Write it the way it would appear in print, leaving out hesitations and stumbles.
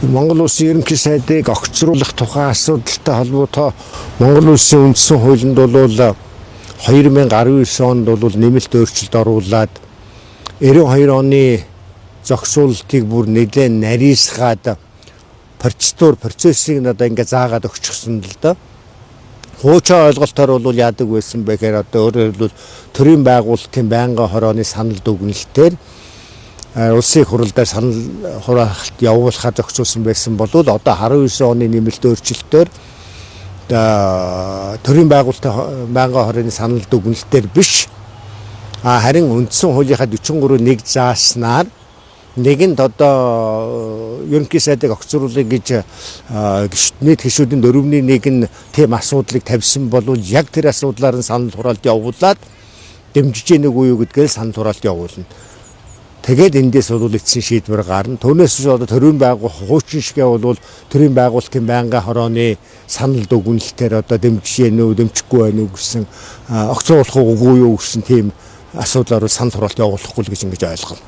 Монгол Улсын ерөнхий сайдыг огцруулах тухай асуудалтай холбоотой Монгол Улсын үндсэн хуулинд бол 2019 онд бол нэмэлт өөрчлөлт оруулаад 92 оны зохицуулалтыг бүр нэлээд нарийсгаад процессыг одоо ингээ заагаад өгчихсөн л да. Хуучин ойлголтоор бол яадаг байсан бэхээр одоо өөрөөр хэлбэл төрийн байгуулалтын байнгын хорооны санал дүгнэлтээр улсын хурлаар санал хураалт явуулахад зохицуулсан байсан бол одоо 19 оны нэмэлт өөрчлөлтөөр төрийн байгуулалтын байнгын хорооны санал дүгнэлтээр биш харин үндсэн хуулийнхаа 43-1 зааснаар нэгэнд одоо ерөнхий сайдыг огцруулах гэж нийт гишүүдийн 4/1 нь тийм асуудлыг тавьсан бол яг тэр асуудлаар нь санал хураалт явуулаад дэмжиж нэг уу гэдгээр санал хураалт явуулна. Тэгээд эндээс бол эцсийн шийдвэр гарна. Түүнээс одоо төрийн байгууллага хуучин шигээ бол төрийн байгуулалтын байнгын хорооны санал дүгнэлтээр одоо дэмжиж нөө дэмжихгүй байна уу гэсэн огцруулах уугүй юу гэсэн тийм асуудлаар санал хураалт явуулахгүй л гэж ингэж ойлгоно.